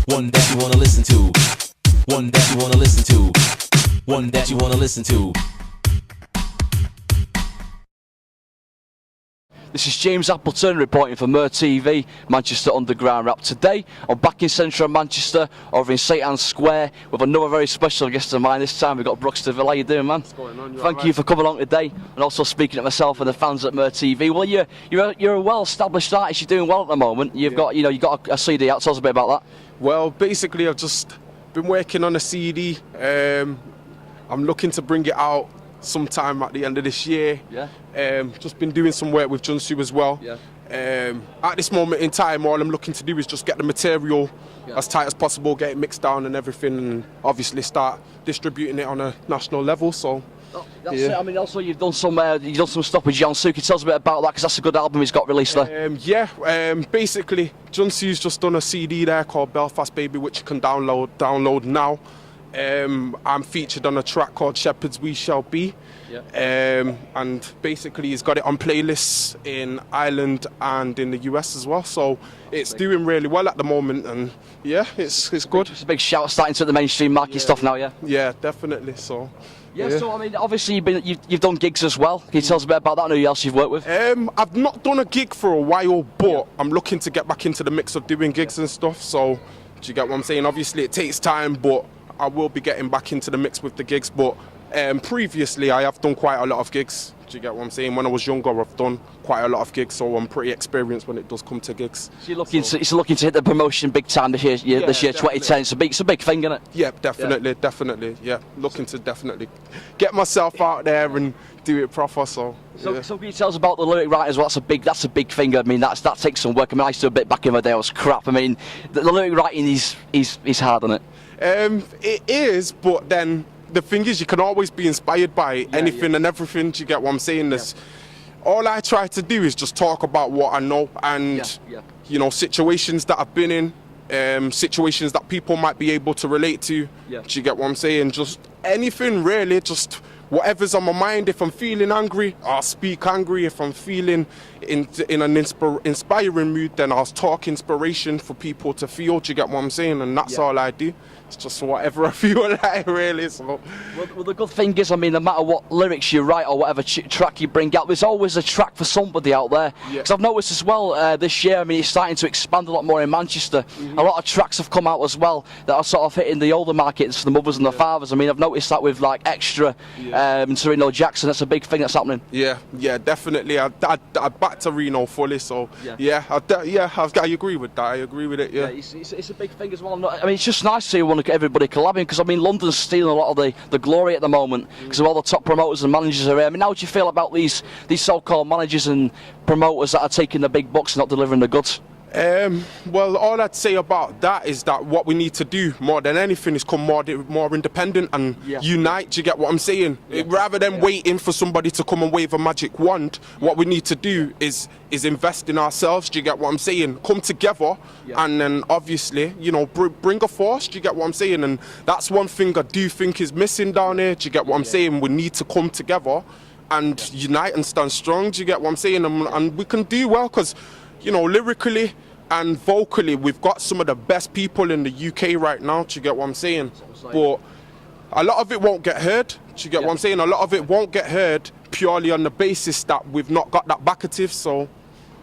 One that you wanna listen to. One that you wanna listen to. One that you wanna listen to. This is James Appleton reporting for Mer TV, Manchester Underground Rap. Today, I'm back in central Manchester, over in St Anne's Square, with another very special guest of mine. This time we've got Brux, Deville. How you doing, man? What's going on? Thank you for coming along today, and also speaking to myself and the fans at Mer TV. Well, you're a well-established artist. You're doing well at the moment. You've got a CD out. Tell us a bit about that. Well, basically, I've just been working on a CD. I'm looking to bring it out sometime at the end of this year. Yeah. Just been doing some work with Junsu as well. Yeah. At this moment in time, all I'm looking to do is just get the material as tight as possible, get it mixed down and everything, and obviously start distributing it on a national level. So. That's it. I mean, also you've done some stuff with Junsu. Tell us a bit about that, because that's a good album he's got released there. Basically, Junsu's just done a CD there called Belfast Baby, which you can download now. I'm featured on a track called Shepherds We Shall Be. Yeah. And basically he's got it on playlists in Ireland and in the US as well, so it's doing really well at the moment, and yeah, it's good. It's a big shout starting to the mainstream market stuff now, yeah? Yeah, definitely. So so I mean, obviously you've done gigs as well. Can you tell us a bit about that and who else you've worked with? I've not done a gig for a while, but I'm looking to get back into the mix of doing gigs and stuff, so do you get what I'm saying? Obviously it takes time, but I will be getting back into the mix with the gigs. But previously I have done quite a lot of gigs. Do you get what I'm saying? When I was younger, I've done quite a lot of gigs, so I'm pretty experienced when it does come to gigs. So you're looking to hit the promotion big time this year, this year 2010. It's a big thing, isn't it? Yeah, definitely. Yeah, looking to definitely get myself out there and do it proper. So can you tell us about the lyric writing as well? That's a big thing. I mean, that takes some work. I mean, I used to do a bit back in my day. I was crap. I mean, the lyric writing is hard, isn't it? It is, but then the thing is, you can always be inspired by anything and everything. Do you get what I'm saying? All I try to do is just talk about what I know, and you know, situations that I've been in, situations that people might be able to relate to. Do you get what I'm saying? Just anything really, just whatever's on my mind. If I'm feeling angry, I'll speak angry. If I'm feeling in an inspiring mood, then I'll talk inspiration for people to feel. Do you get what I'm saying? And that's all I do. It's just whatever I feel like, really. So. Well, the good thing is, I mean, no matter what lyrics you write or whatever track you bring out, there's always a track for somebody out there. Because I've noticed as well this year, I mean, it's starting to expand a lot more in Manchester. A lot of tracks have come out as well that are sort of hitting the older markets for the mothers and the fathers. I mean, I've noticed that with like Extra and Sereno Jackson. That's a big thing that's happening. Yeah, definitely. I back to Reno fully, so I agree with that. I agree with it. Yeah, it's a big thing as well. I mean, it's just nice to see everybody collabing, because I mean, London's stealing a lot of the glory at the moment because of all the top promoters and managers are here. I mean, how do you feel about these so-called managers and promoters that are taking the big bucks and not delivering the goods? Well, all I'd say about that is that what we need to do more than anything is come more independent and unite. Do you get what I'm saying? Rather than waiting for somebody to come and wave a magic wand, what we need to do is invest in ourselves. Do you get what I'm saying? Come together and then obviously, you know, bring a force. Do you get what I'm saying? And that's one thing I do think is missing down here. Do you get what I'm saying? We need to come together and unite and stand strong. Do you get what I'm saying? And we can do well, because you know, lyrically and vocally, we've got some of the best people in the UK right now. Do you get what I'm saying? But a lot of it won't get heard. Do you get what I'm saying? A lot of it won't get heard purely on the basis that we've not got that backative. So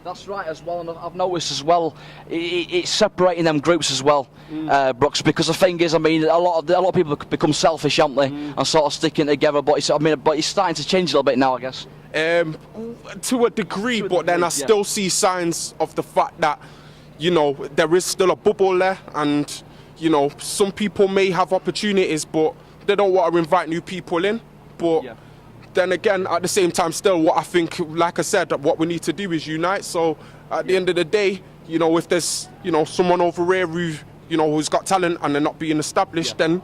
that's right as well, and I've noticed as well, it's separating them groups as well, Brux. Because the thing is, I mean, a lot of people become selfish, aren't they, and sort of sticking together. But it's starting to change a little bit now, I guess. To a degree, but then I still see signs of the fact that, you know, there is still a bubble there, and you know, some people may have opportunities, but they don't want to invite new people in. But then again, at the same time, still, what I think, like I said, what we need to do is unite. So at the end of the day, you know, if there's, you know, someone over here who, you know, who's got talent and they're not being established, then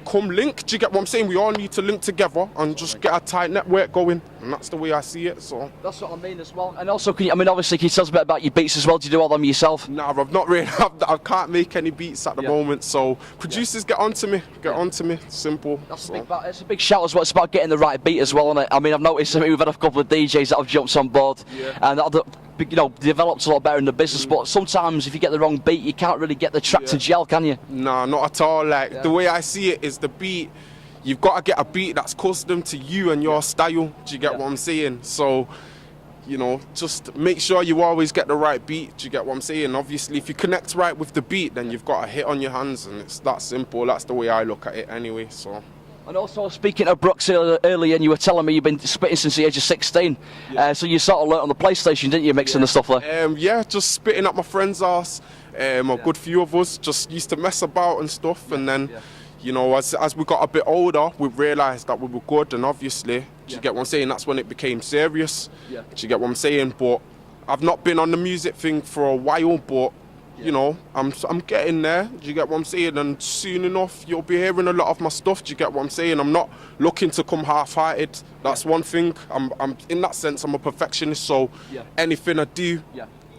come link. Do you get what I'm saying? We all need to link together and just get a tight network going, and that's the way I see it. So that's what I mean as well. And also, obviously, can you tell us a bit about your beats as well? Do you do all them yourself? Nah, I've not really. I can't make any beats at the moment. So producers, get onto me. Get onto me. Simple. It's a big shout as well. It's about getting the right beat as well, isn't it? I mean, I've noticed. We've had a couple of DJs that have jumped on board, and you know, developed a lot better in the business. But sometimes if you get the wrong beat, you can't really get the track to gel, can you? Nah, not at all. Like the way I see it is the beat. You've got to get a beat that's custom to you and your style. Do you get what I'm saying? So, you know, just make sure you always get the right beat. Do you get what I'm saying? Obviously, if you connect right with the beat, then you've got a hit on your hands, and it's that simple. That's the way I look at it anyway. So. And also, speaking of Brux earlier, and you were telling me you've been spitting since the age of 16. So you sort of learnt on the PlayStation, didn't you, mixing the stuff there? Yeah, just spitting at my friend's house. A good few of us just used to mess about and stuff, and then. You know, as we got a bit older, we realised that we were good, and obviously, do you get what I'm saying? That's when it became serious. Do you get what I'm saying? But I've not been on the music thing for a while, but you know, I'm getting there. Do you get what I'm saying? And soon enough, you'll be hearing a lot of my stuff. Do you get what I'm saying? I'm not looking to come half-hearted. That's one thing. I'm in that sense, I'm a perfectionist. So anything I do.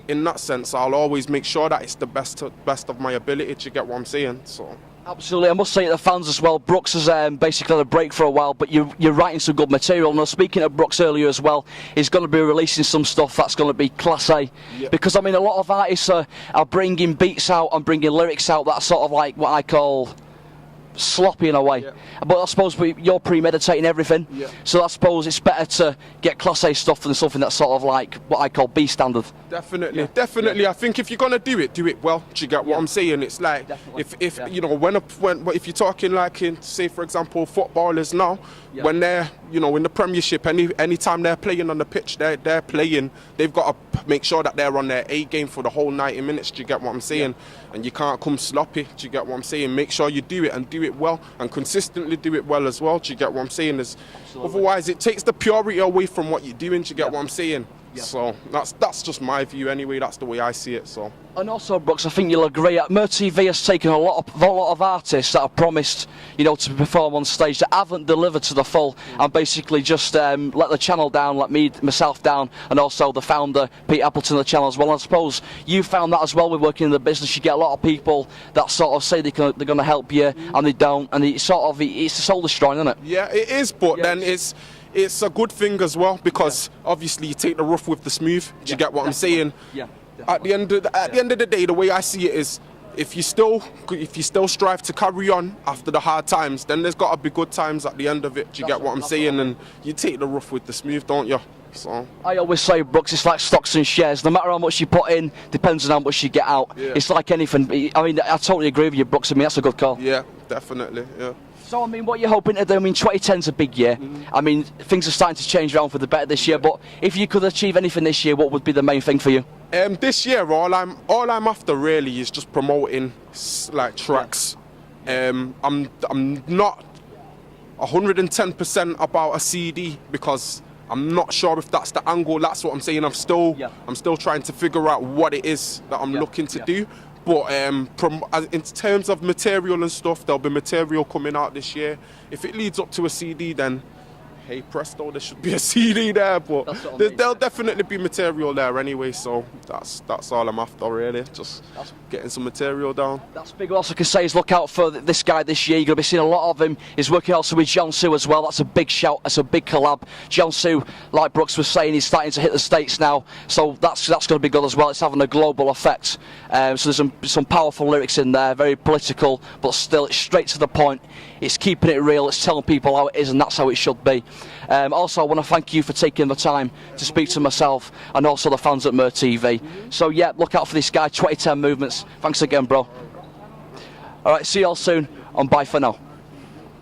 In that sense, I'll always make sure that it's the best of my ability. Do you get what I'm saying? So. Absolutely, I must say to the fans as well, Brux has basically had a break for a while, but you're writing some good material. Now, speaking of Brux earlier as well, he's going to be releasing some stuff that's going to be class A. Because, I mean, a lot of artists are bringing beats out and bringing lyrics out that's sort of like what I call sloppy in a way, but I suppose you're premeditating everything, so I suppose it's better to get class A stuff than something that's sort of like what I call B standard. Definitely. I think if you're gonna do it well. Do you get what I'm saying? It's like if you know when if you're talking like in, say for example, footballers now, when they're, you know, in the Premiership, any time they're playing on the pitch, they're playing. They've got to make sure that they're on their A game for the whole 90 minutes. Do you get what I'm saying? And you can't come sloppy. Do you get what I'm saying? Make sure you do it and do it well, and consistently do it well as well. Do you get what I'm saying? Otherwise, it takes the purity away from what you're doing. Do you get what I'm saying? So that's just my view anyway. That's the way I see it. So. And also, Brux, I think you'll agree. MerTV has taken a lot of artists that have promised, you know, to perform on stage that haven't delivered to the full, and basically just let the channel down, let myself down, and also the founder Pete Appleton of the channel as well. And I suppose you found that as well with working in the business. You get a lot of people that sort of say they're going to help you, and they don't, and it's soul destroying, isn't it? Yeah, it is. But then it's a good thing as well, because obviously you take the rough with the smooth. Do you get what I'm saying? At the end of the day, the way I see it is, if you still strive to carry on after the hard times, then there's got to be good times at the end of it. Do you get what I'm saying? And you take the rough with the smooth, don't you? So. I always say, Brux, it's like stocks and shares. No matter how much you put in, depends on how much you get out. It's like anything. I mean, I totally agree with you, Brux. I mean, that's a good call. Yeah, definitely. Yeah. So, I mean, what you're hoping to do? I mean, 2010's a big year. I mean, things are starting to change around for the better this year. But if you could achieve anything this year, what would be the main thing for you? This year, all I'm after really is just promoting like tracks. I'm not 110% about a CD, because I'm not sure if that's the angle. That's what I'm saying. I'm still trying to figure out what it is that I'm looking to do. But in terms of material and stuff, there'll be material coming out this year. If it leads up to a CD, then hey presto, there should be a CD there. But there'll definitely be material there anyway. So that's all I'm after really, just getting some material down. That's big. What else I can say is look out for this guy this year. You're going to be seeing a lot of him. He's working also with John Sue as well. That's a big shout. That's a big collab. John Sue, like Brux was saying, he's starting to hit the States now. So that's going to be good as well. It's having a global effect. So there's some powerful lyrics in there, very political, but still it's straight to the point. It's keeping it real. It's telling people how it is, and that's how it should be. Also, I want to thank you for taking the time to speak to myself and also the fans at MerTV. So yeah, look out for this guy, 2010 Movements. Thanks again, bro. All right, see you all soon, and bye for now.